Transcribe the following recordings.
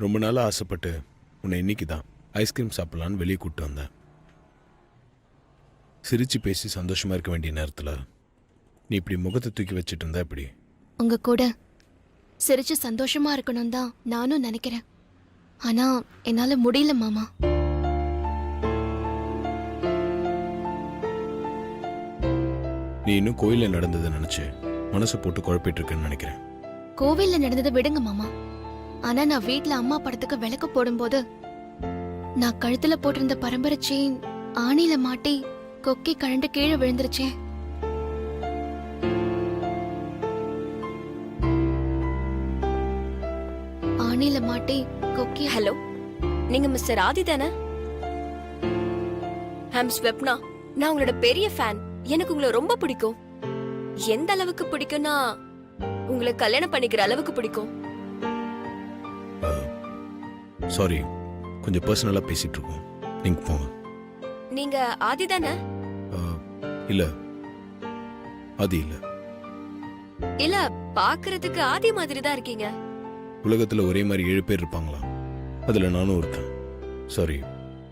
ரொம்ப நாளாக ஆசைப்பட்டு உன்னை இன்னைக்கு தான் ஐஸ்கிரீம் சாப்பிட்லான்னு வெளியே கூப்பிட்டு வந்தேன். சிரிச்சு பேசி சந்தோஷமா இருக்க வேண்டிய நேரத்தில் நீ இப்படி முகத்தை தூக்கி வச்சுட்டு இருந்தா இப்படி? உங்க கூட சிரிச்சு சந்தோஷமா இருக்கணும் தான் நானும் நினைக்கிறேன். ஆனா என்னால முடியல மாமா. நீ இன்னும் கோயிலில் நடந்ததை நினைச்சு மனசை போட்டு குழப்பிட்டு இருக்கேன்னு நினைக்கிறேன். கோவில்ல நடந்ததை விடுங்க மாமா. ஆனா நான் வீட்ல அம்மா படத்துக்கு விளக்கு போடும்போது நான் கழுத்துல போட்டிருந்த பரம்பரை செயின் ஆணில மாட்டி கொக்கி கழண்டு கீழே விழுந்துருச்சே. ஆணில மாட்டி கொக்கி. ஹலோ, நீங்க மிஸ்டர் ஆதி தானே? ஐம் ஸ்வப்னா. நான் உங்களோட பெரிய ஃபேன். எனக்கு உங்களை ரொம்ப பிடிக்கும். எந்த அளவுக்கு பிடிக்கும்னா உங்களை கல்யாணம் பண்ணிக்கிற அளவுக்கு பிடிக்கும். சாரி, கொஞ்சம் பர்சனலாக பேசிட்டு இருக்கோம். நீங்க போங்க. நீங்க ஆதி தானே? இல்ல, அது இல்ல. இல்ல, பாக்குறதுக்கு ஆதி மாதிரி தான் இருக்கீங்க. உலகத்துல ஒரே மாதிரி 7 பேர் இருப்பாங்களா? அதுல நானும் இருக்கேன். சாரி,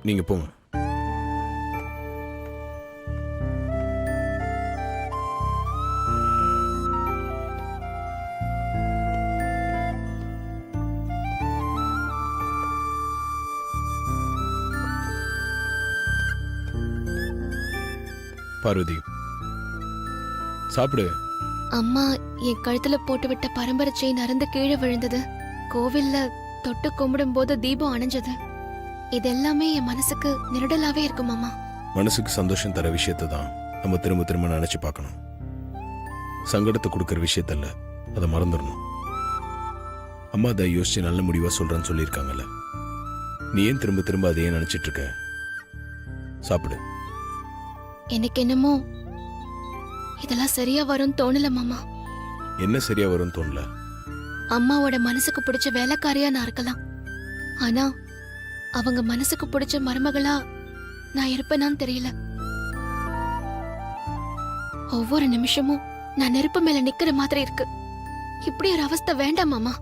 நீங்க போங்க. பார்வதி, சாப்பிடு. அம்மா என் கழுத்துல போட்டு விட்ட பரம்பரை செயின் அறுந்து கீழே விழுந்தது. கோவில்ல தொட்டு கும்பிடும் போது தீபம் அணைஞ்சது. இதெல்லாமே என் மனசுக்கு நிரடலாவே இருக்கும் மாமா. மனசுக்கு சந்தோஷம் தர விஷயத்தை தான் நம்ம திரும்ப திரும்ப நினைச்சு பார்க்கணும். சங்கடத்தை கொடுக்கற விஷயத்தல்ல, அதை மறந்துடணும். அம்மா அதை யோசிச்சு நல்ல முடிவா சொல்றேன்னு சொல்லியிருக்காங்கல்ல. நீ ஏன் திரும்ப திரும்ப அதையே நினைச்சிட்டு இருக்க? சாப்பிடு. எனக்கு என்னமோ இதெல்லாம் சரியா வரும்னு தோணல மாமா. என்ன சரியா வரும்னு தோணல? அம்மாவோட மனசுக்கு பிடிச்ச வேலைக்காரியா நான் இருக்கலாம். ஆனா அவங்க மனசுக்கு பிடிச்ச மருமகளா நான் இருப்பேனான்னு தெரியல. ஒவ்வொரு நிமிஷமும் நான் நெருப்பு மேல நிக்கிற மாதிரி இருக்கு. இப்படி ஒரு அவஸ்தை வேண்டாம் மாமா.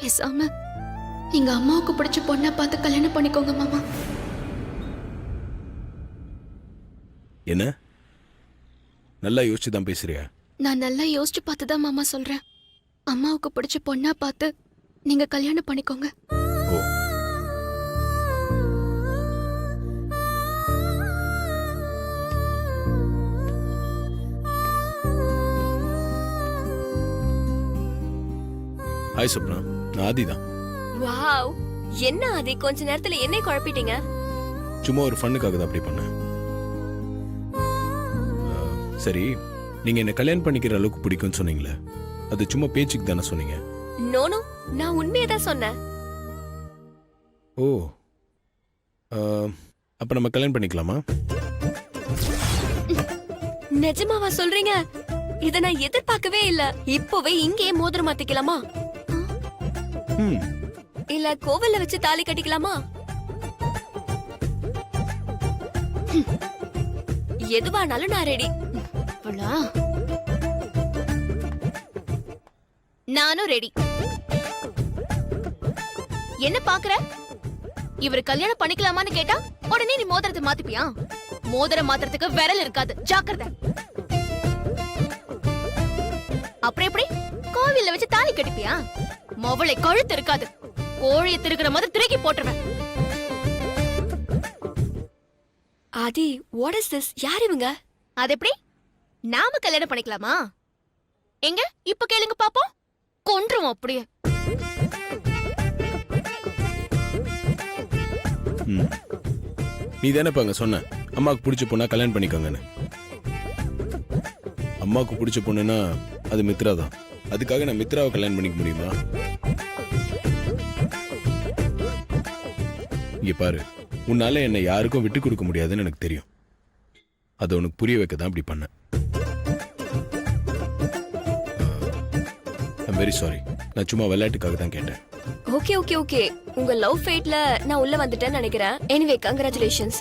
பேசாம நீங்க அம்மாவுக்கு பிடிச்ச பொண்ணை பார்த்து கல்யாணம் பண்ணிக்கோங்க மாமா. என்ன நல்லா யோசிச்சு தான் பேசுறியா? நான் நல்லா யோசிச்சு பார்த்து தான் மாமா சொல்றேன். அம்மாவுக்கு பிடிச்ச பொண்ணா பார்த்து நீங்க கல்யாணம் பண்ணிக்கோங்க. ஓ, ஹாய் சுப்னா, நான் ஆதி தான். வாவ், என்ன ஆதி கொஞ்ச நேரத்துல என்னை குழப்பிட்டீங்க. சும்மா ஒரு ஃபன்னுக்காக தான் அப்படி பண்ணேன். சரி, நீங்க என்ன கல்யாணம் பண்ணிக்கிற அளவுக்கு பிடிக்கும்னு சொன்னீங்களே, அது சும்மா பேச்சுக்கு தானே சொன்னீங்க? நோனோ, நான் உண்மையை தான் சொன்னேன். ஓ, அப்ப நம்ம கல்யாணம் பண்ணிக்கலாமா? நிஜமாவா சொல்றீங்க? இத நான் எதிர்பார்க்கவே இல்ல. இப்போவே இங்கேயே மோதிரம் மாத்திக்கலாமா? இல்ல கோவில்ல வச்சு தாலி கட்டிக்கலாமா? எதுவானாலும் நான் ரெடி. நானும் ரெடி. என்ன பாக்குற? இவரு கல்யாணம் பண்ணிக்கலாமான்னு கேட்டா உடனே நீ மோதிரத்தை மாத்திப்பியா? மோதிரம் மாத்திரத்துக்கு விரல் இருக்காது, ஜாக்கிரதை. அப்புறம் எப்படி கோவில்ல வச்சு தாலி கட்டிப்பியா? மொவளை கழுத்து இருக்காது, கோழியை திருக்கிற மாதிரி திருக்கி போட்டுருவேன். ஆதி, வாட் இஸ் திஸ்? யார் இவங்க? அது எப்படி? நாம கல்யாணம் பண்ணிக்கலாமா? எங்க இப்ப கேளுங்க பாப்போம். கொன்றுவோம் அப்படியே. நீ தானே அங்க சொன்ன அம்மாவுக்கு பிடிச்ச பொண்ணா கல்யாணம் பண்ணிக்கோங்கன்னு. அம்மாவுக்கு பிடிச்ச பொண்ணுன்னா அது மித்ரா தான். அதுக்காக நான் மித்ராவை கல்யாணம் பண்ணிக்க முடியுமா? இங்க பாரு, உன்னால என்னை யாருக்கும் விட்டு கொடுக்க முடியாதுன்னு எனக்கு தெரியும். அதை உனக்கு புரிய வைக்க தான் அப்படி பண்ணேன். I'm very sorry. நான் சும்மா விளையாட்டுக்காக தான் கேட்டேன். ஓகே ஓகே ஓகே, உங்க லவ் ஃபேட்ல நான் உள்ள வந்துட்டேன்னு நினைக்கிறேன். Anyway congratulations.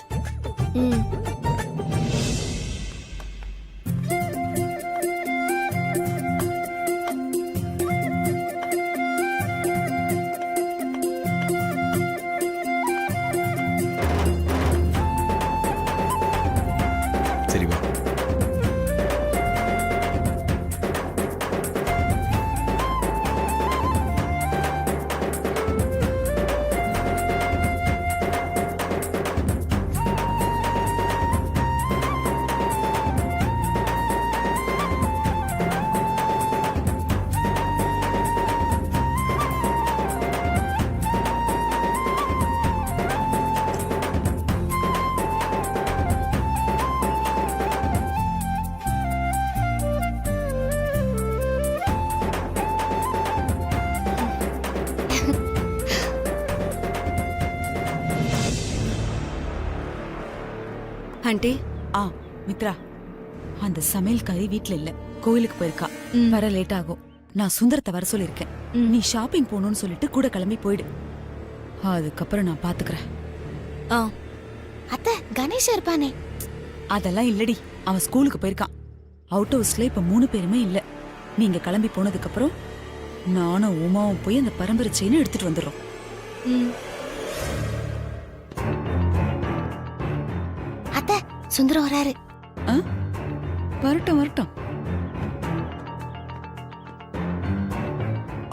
ஆண்டி ஆ மித்ரா, அந்த சமையல்காரி வீட்ல இல்ல, கோயிலுக்கு போயிருக்கா. வர லேட் ஆகும். நான் சுந்தரத்தை வர சொல்லிருக்கேன். நீ ஷாப்பிங் போகணும்னு சொல்லிட்டு கூட கிளம்பி போயிடு. அதுக்கப்புறம் நான் பாத்துக்கிறேன். ஆ அத்தை கணேஷ் இருப்பானே? அதெல்லாம் இல்லடி, அவன் ஸ்கூலுக்கு போயிருக்கான். அவுட் ஹவுஸ்ல இப்ப 3 பேருமே இல்ல. நீங்க கிளம்பி போனதுக்கு அப்புறம் நானும் உமாவும் போய் அந்த பரம்பரை செயினை எடுத்துட்டு வந்துடுறோம். அத்தை சுந்தரம் வராரு. ஆ? வரட்டும் வரட்டும்.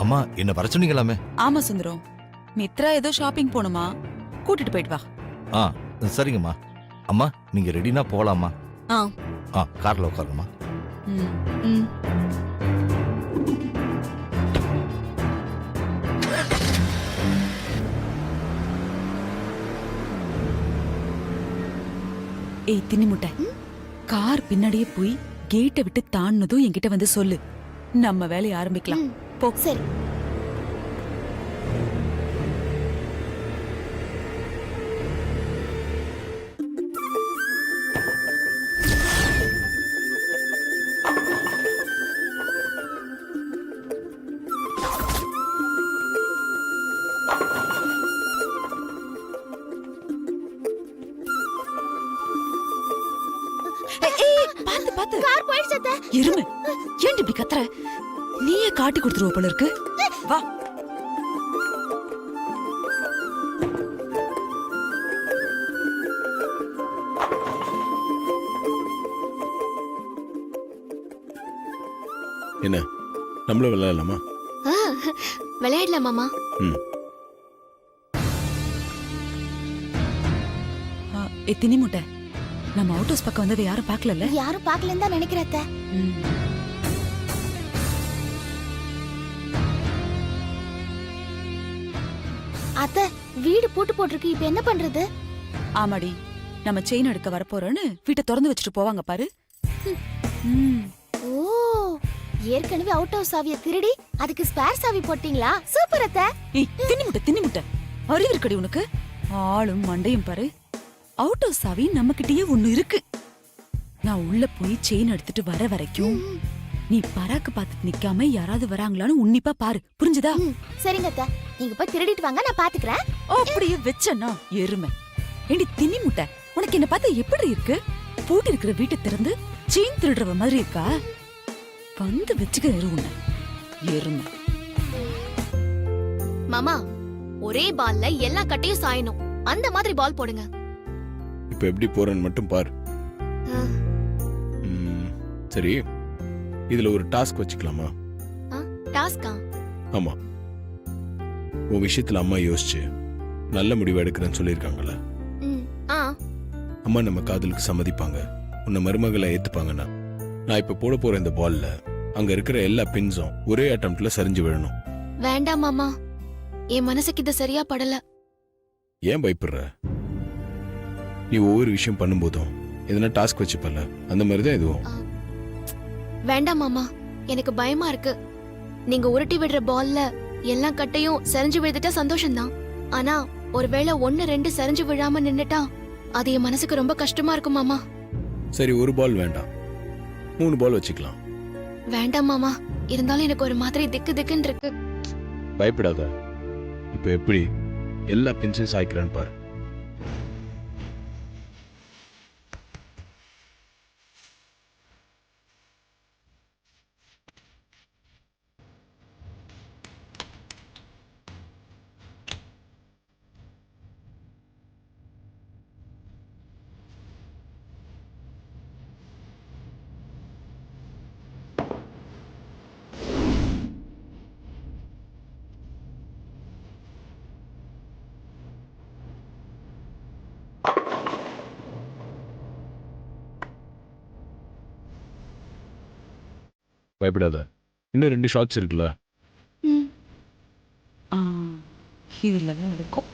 அம்மா என்ன வர சொன்னீங்களாமே? ஆமா சுந்தரம், மித்ரா ஏதோ ஷாப்பிங் போணுமா, கூட்டிட்டு போயிட்டு வா. ஆ சரிங்கம்மா. அம்மா நீங்க ரெடினா போலாமா? ஆ கார்ல உட்காருங்கம்மா. ம். ம் ஏய் தின்னி முட்டை, கார் பின்னாடியே போய் கேட்டை விட்டு தாண்டதும் என்கிட்ட வந்து சொல்லு. நம்ம வேலையை ஆரம்பிக்கலாம். போ. சரி. பாத்து பாத்து. கார் போயிடுச்சு அத்தை. எருமை, ஏன் இப்படி கத்துற? நீயே காட்டி கொடுத்துருவ போல இருக்கு. வா. என்ன நம்மளும் விளையாடலாமா? ஆ, விளையாடலாம் மாமா. ம். தின்னி முட்டை, நம்ம அவுட் ஹவுஸ் பக்கம் வந்ததை யாரும் பாக்கல. யாரும் பாக்கலன்னு தான் நினைக்கிறேன் அத்தை. அத்தை வீடு பூட்டு போட்டிருக்கு, இப்ப என்ன பண்றது? ஆமாடி, நம்ம செயின் எடுக்க வரப்போறோன்னு வீட்டை திறந்து வச்சுட்டு போவாங்க பாரு. ம். ஓ, ஏற்கனவே அவுட் ஹவுஸ் சாவியை திருடி அதுக்கு ஸ்பேர் சாவி போட்டீங்களா? சூப்பர் அத்தை. ஏய் தின்னி முட்டை, அறிவு இருக்கடி உனக்கு? ஆளும் மண்டையும் பாரு. அவுட் ஹவுஸ் சாவி நம்ம கிட்டயே ஒண்ணு இருக்கு. நான் உள்ள போய் செயின் எடுத்துட்டு வர வரைக்கும் நீ பராக்கு பார்த்துட்டு நிக்காம யாராவது வராங்களான்னு உன்னிப்பா பாரு, புரிஞ்சுதா? சரிங்க அத்தை, நீங்க போய் திருடிட்டு வாங்க, நான் பாத்துக்கிறேன். அப்படியே வச்சனா எருமை. ஏண்டி தின்னி முட்டை, உனக்கு என்ன பார்த்தா எப்படி இருக்கு? பூட்டி இருக்கிற வீட்டை திறந்து செயின் திருடுறவ மாதிரி இருக்கா? வந்து வச்சுக்க உன்னை எருமை. மாமா, ஒரே பால்ல எல்லா கட்டையும் சாயணும், அந்த மாதிரி பால் போடுங்க. இப்ப எப்படி போறேன்னு மட்டும் பாரு. சரி, இதுல ஒரு டாஸ்க் வச்சுக்கலாமா? டாஸ்கா? ஆமா, உன் விஷயத்துல அம்மா யோசிச்சு நல்ல முடிவு எடுக்கிறேன்னு சொல்லியிருக்காங்கல்ல. அம்மா நம்ம காதலுக்கு சம்மதிப்பாங்க, உன்னை மருமகளை ஏத்துப்பாங்கன்னா நான் இப்ப போட போற இந்த பால்ல அங்க இருக்கிற எல்லா பின்ஸும் ஒரே அட்டம்ப்ட்ல சரிஞ்சு விழணும். வேண்டாம் மாமா, என் மனசுக்கு இது சரியா படல. ஏன் பயப்படுற? நீ ஒவ்வொரு விஷயம் பண்ணும்போதும் எதனா டாஸ்க் வச்சுப்பல, அந்த மாதிரிதான் இதுவும். வேண்டாம் மாமா, எனக்கு பயமா இருக்கு. நீங்க உருட்டி விடுற பால்ல எல்லா கட்டையும் சரிஞ்சு விழுந்துட்டா சந்தோஷம்தான். ஆனா ஒருவேளை 1-2 சரிஞ்சு விழாம நின்னுட்டா அது என் மனசுக்கு ரொம்ப கஷ்டமா இருக்கும் மாமா. சரி, ஒரு பால் வேண்டாம், 3 பால் வச்சுக்கலாம். வேண்டாம் மாமா, இருந்தாலும் எனக்கு ஒரு மாதிரி திக்கு திக்குன்னு இருக்கு. பயப்படாத, இப்ப எப்படி எல்லா பின்ஸையும் சாய்க்கிறேன்னு பாரு. பயப்படாத, இன்னும் 2 ஷாட்ஸ் இருக்குல்ல. இதுல தான் இருக்கும்.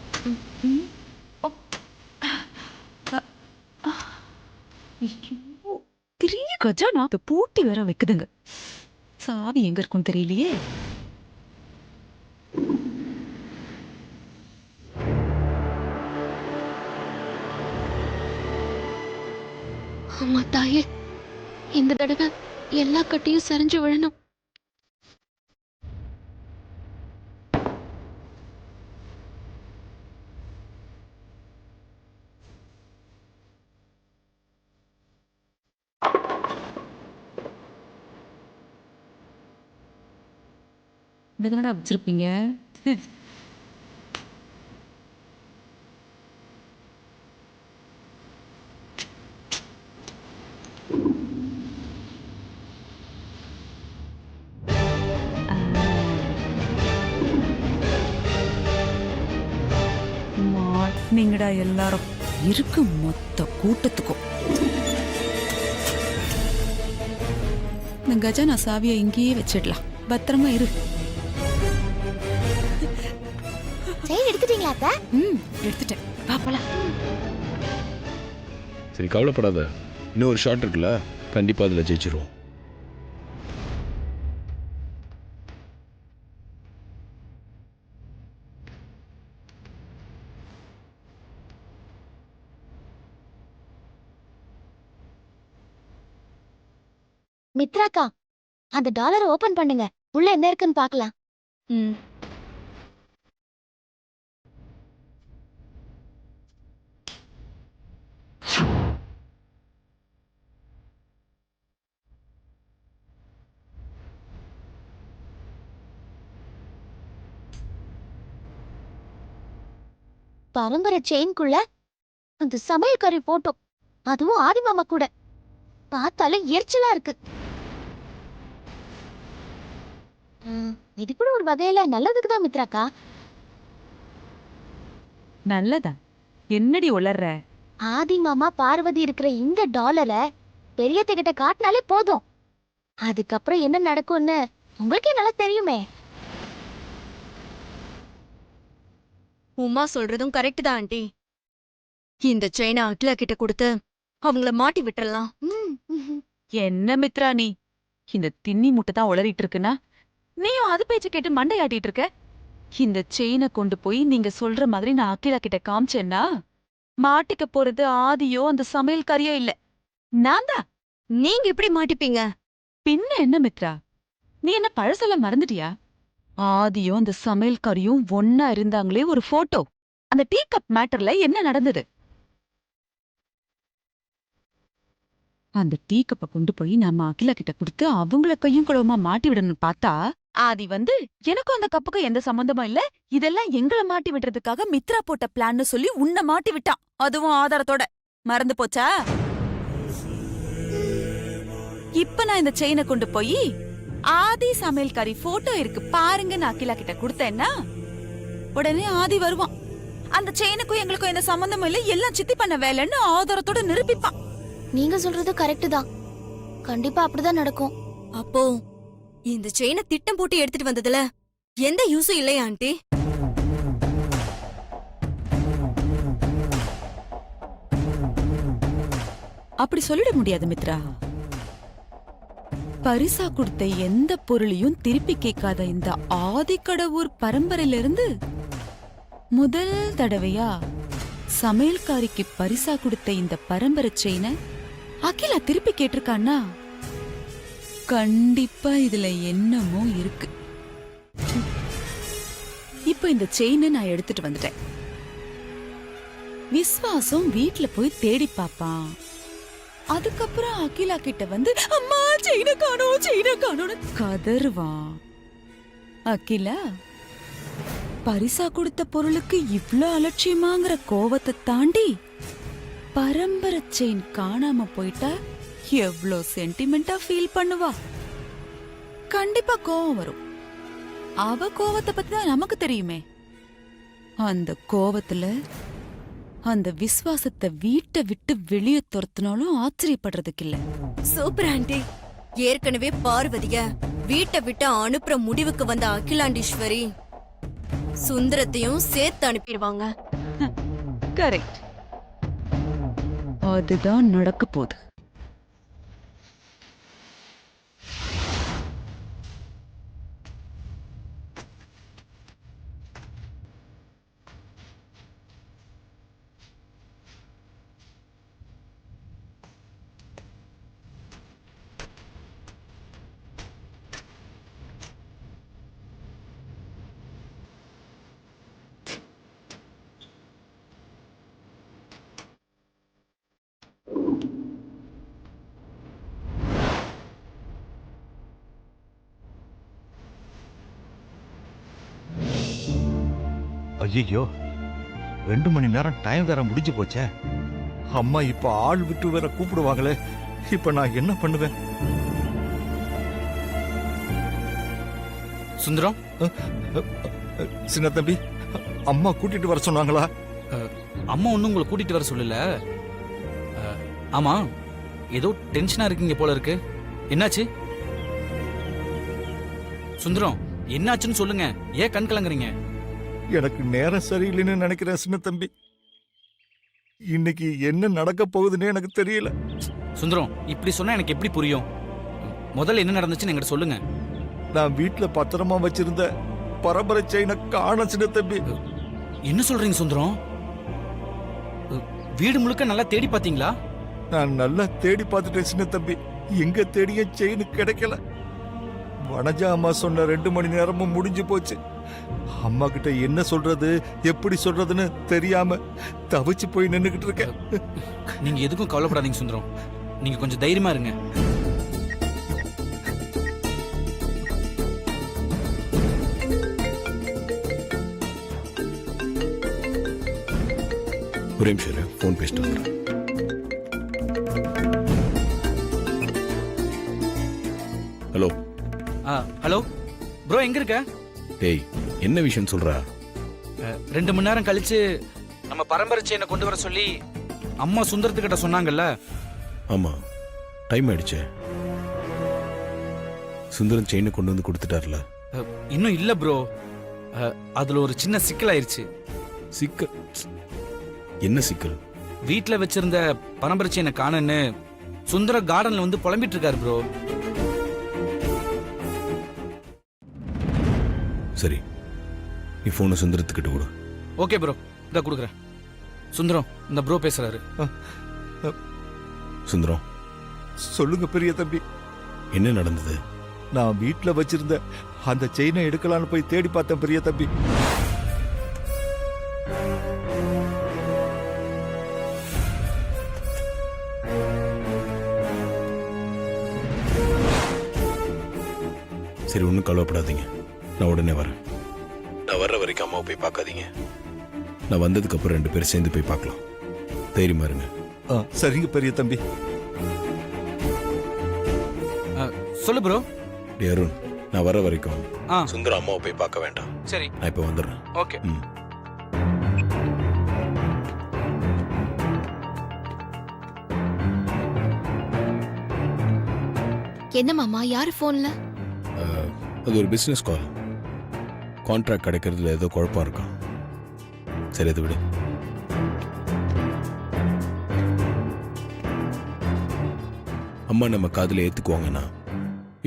பெரிய கஜானா பூட்டி வேற வைக்குதுங்க. சாவி எங்க இருக்கும் தெரியலையே. அம்மா தாயே, இந்த தடவை எல்லா கட்டையும் சரிஞ்சு விழணும். என்னடா வச்சிருப்பீங்க? மாட்டீங்கடா எல்லாரும். இருக்கு மொத்த கூட்டத்துக்கும். இந்த கஜானா சாவியை இங்கேயே வச்சிடலாம். பத்திரமா இரு. செயின் எடுத்துட்டீங்களா அத்தை? எடுத்துட்டேன். பாப்பலாம். சரி கவலைப்படாத, இன்னும் ஒரு ஷாட் இருக்குல்ல, கண்டிப்பா அதுல ஜெயிச்சிருவோம். மித்ராக்கா, அந்த டாலரை ஓபன் பண்ணுங்க. உள்ள என்ன இருக்குன்னு பார்க்கலாம். பரம்பரை செயின்குள்ள அந்த சமையல்காரி போட்டோ, அதுவும் ஆதி மாமா கூட. பார்த்தாலே எரிச்சலா இருக்கு. இது கூட ஒரு வகையில நல்லதுக்கு தான் மித்ராக்கா. நல்லதா? என்னடி உளர்ற? ஆதி மாமா பார்வதி இருக்கிற இந்த டாலரை பெரியத்திட்ட காட்டினாலே போதும். அதுக்கப்புறம் என்ன நடக்கும்னு உங்களுக்கே நல்லா தெரியுமே. உமா சொல்றதும் கரெக்ட் தான் ஆண்டி. இந்த செயினை அகிலா கிட்ட கொடுத்து அவங்கள மாட்டி விட்டுறலாம். என்ன மித்ரா நீ? இந்த தின்னி முட்டை தான் உளறிட்டு இருக்குன்னா நீயும் அது பேச்ச கேட்டு மண்டையாட்டிட்டு இருக்க. இந்த செயினை கொண்டு போய் நீங்க சொல்ற மாதிரி நான் அகிலா கிட்ட காமிச்சேன்னா மாட்டிக்க போறது ஆதியோ அந்த சமையல்காரியோ இல்ல, நான் தான். நீங்க எப்படி மாட்டிப்பீங்க? பின்ன என்ன மித்ரா, நீ என்ன பழசெல்லாம் மறந்துட்டியா? ஆதியும் அந்த சமையல்காரியும் ஒன்னா இருந்தாங்களே ஒரு போட்டோ. அந்த டீ கப் மேட்டர்ல என்ன நடந்தது? அந்த டீ கப்பை கொண்டு போய் நம்ம அகிலா கிட்ட கொடுத்து அவங்கள கையும் குளவுமா மாட்டி விடணும்னு பார்த்தா ஆதி வந்து எனக்கும் அந்த கப்புக்கும் எந்த சம்பந்தமும் இல்ல, இதெல்லாம் எங்களை மாட்டி விடுறதுக்காக மித்ரா போட்ட பிளான்னு சொல்லி உன்னை மாட்டி விட்டான். அதுவும் ஆதாரத்தோட. மறந்து போச்சா? இப்ப நான் இந்த செயினை கொண்டு போய் ஆதி சமையல்காரி போட்டோ இருக்கு பாருங்கன்னு அகிலா கிட்ட கொடுத்தேன்னா உடனே ஆதி வருவான். அந்த செயினுக்கும் எங்களுக்கும் எந்த சம்பந்தமும் இல்ல, எல்லாம் சித்தி பண்ண வேலைன்னு ஆதாரத்தோட நிரூபிப்பான். நீங்க சொல்றது கரெக்ட் தான். கண்டிப்பா அப்படிதான் நடக்கும். அப்போ இந்த செயினை திட்டம் போட்டு எடுத்துட்டு வந்ததுல எந்த யூஸும் இல்லையா ஆண்டி? அப்படி சொல்லிட முடியாது மித்ரா. பரிசா கொடுத்த எந்த பொருளையும் திருப்பி கேட்காத இந்த ஆதிக்கடவுர் பரம்பரையில இருந்து முதல் தடவையா சமையல்காரிக்கு பரிசா கொடுத்த இந்த பரம்பரை செயினை அகிலா திருப்பி கேட்டிருக்கான்னா கண்டிப்பா இதுல என்னமோ இருக்கு. இப்ப இந்த செயினை நான் எடுத்துட்டு வந்துட்டேன். விஸ்வாசம் வீட்ல போய் தேடி பாப்பான். அதுக்கப்புறம் அகிலா கிட்ட வந்து அம்மா செயினை காணோம் செயினை காணோம்னு கதறுவான். அகிலா பரிசா கொடுத்த பொருளுக்கு இவ்ளோ அலட்சியமாங்கிற கோவத்தை தாண்டி பரம்பரை செயின் காணாம போயிட்டா எவ்ளோ சென்டிமெண்டா ஃபீல் பண்ணுவா. கண்டிப்பா கோவம் வரும். அவ கோவத்தை பத்தி தான் நமக்கு தெரியுமே. அந்த கோவத்துல அந்த விசுவாசத்தை வீட்டை விட்டு வெளியே துரத்தினாலும் ஆச்சரியப்படுறதுக்கு இல்ல. Super aunty. ஏற்கனவே பார்வதிய வீட்டை விட்டு அனுப்புற முடிவுக்கு வந்த அகிலாண்டீஸ்வரி சுந்தரத்தையும் சேர்த்து அனுப்பிடுவாங்க. கரெக்ட். அதுதான் நடக்க போகுது. ஐயோ 2 மணி நேரம் டைம் வேற முடிஞ்சு போச்சே. அம்மா இப்ப ஆள் விட்டு வேற கூப்பிடுவாங்களே. இப்ப நான் என்ன பண்ணுவேன்? சுந்தரம், சின்ன தம்பி, அம்மா கூட்டிட்டு வர சொன்னாங்களா? அம்மா ஒன்றும் உங்களை கூட்டிட்டு வர சொல்லல. ஆமா, ஏதோ டென்ஷனா இருக்கீங்க போல இருக்கு. என்னாச்சு சுந்தரம்? என்னாச்சுன்னு சொல்லுங்க. ஏன் கண் கலங்குறீங்க? எனக்கு நேரம் சரியில்லைன்னு நினைக்கிறேன் சின்ன தம்பி. இன்னைக்கு என்ன நடக்க போகுதுன்னு எனக்கு தெரியல. சுந்தரம், இப்படி சொன்னா எனக்கு எப்படி புரியும்? முதல்ல என்ன நடந்துச்சுன்னு என்கிட்ட சொல்லுங்க. நான் வீட்டுல பத்திரமா வச்சிருந்த பரம்பரை செயினை காண சின்ன தம்பி. என்ன சொல்றீங்க சுந்தரம்? வீடு முழுக்க நல்லா தேடி பாத்தீங்களா? நான் நல்லா தேடி பார்த்துட்டேன் சின்ன தம்பி. எங்க தேடிய செயின் கிடைக்கல. வனஜா அம்மா சொன்ன 2 மணி நேரமும் முடிஞ்சு போச்சு. அம்மா கிட்ட என்ன சொல்றது எப்படி சொல்றதுன்னு தெரியாம தவிச்சு போய் நின்னுகிட்டு இருக்கேன். நீங்க எதுக்கும் கவலைப்படாதீங்க சுந்தரம். நீங்க கொஞ்சம் தைரியமா இருங்க. ஒரே நிமிஷம் ஃபோன் பேசிட்டு வந்துடுறேன். ஹலோ. ஹலோ ப்ரோ, எங்க இருக்க? டேய், என்ன விஷயம் சொல்றா? 2 மணி நேரம் கழிச்சு நம்ம பரம்பரை செயினை கொண்டு வர சொல்லி அம்மா சுந்தரத்துக்கிட்ட சொன்னாங்கல்ல. ஆமா, டைம் ஆயிடுச்சே. சுந்தரம் செயினை கொண்டு வந்து கொடுத்துட்டார்ல. இன்னும் இல்ல ப்ரோ. அதுல ஒரு சின்ன சிக்கல் ஆயிருச்சு. சிக்கல்? என்ன சிக்கல்? வீட்ல வச்சிருந்த பரம்பரை செயினை காணன்னு சுந்தர கார்டன்ல வந்து புலம்பிட்டு இருக்காரு ப்ரோ. சரி, நீ போனை சுந்தரத்துக்கிட்ட கொடு. ஓகே ப்ரோ, இத கொடுக்குறேன். சுந்தரம், இந்த ப்ரோ பேசுறாரு. சுந்தரம், சொல்லுங்க பெரிய தம்பி. என்ன நடந்தது? நான் வீட்டுல வச்சிருந்த அந்த செயினை எடுக்கலான்னு போய் தேடி பார்த்தேன் பெரிய தம்பி. சரி, ஒன்றும் கவலைப்படாதீங்க. நான் உடனே வரேன். நான் வர்ற வரைக்கும் அம்மாவை போய் பார்க்காதீங்க. நான் வந்ததுக்கு அப்புறம் 2 பேரும் சேர்ந்து போய் பார்க்கலாம். தைரியமா இருங்க. சரிங்க பெரிய தம்பி. சொல்லு ப்ரோ. டேய் அருண், நான் வர வரைக்கும் ஆ சுந்தரம் அம்மாவை போய் பார்க்க வேண்டாம். சரி, நான் இப்போ வந்துடுறேன். ஓகே. ம். என்ன மாமா, யாரு போன்ல? அது ஒரு பிஸ்னஸ் கால். கான்ட்ராக்ட் கிடைக்கிறதுல ஏதோ குழப்பம் இருக்கான். சரி, அதை விடு. அம்மா நம்ம காதில் ஏற்றுக்குவாங்கன்னா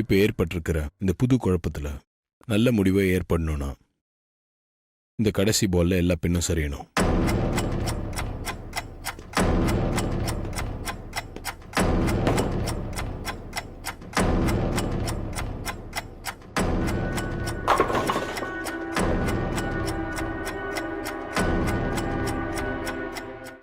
இப்போ ஏற்பட்டிருக்கிற இந்த புது குழப்பத்தில் நல்ல முடிவை ஏற்படணும்னா இந்த கடைசி பால்ல எல்லா பின்னும் சரியணும்.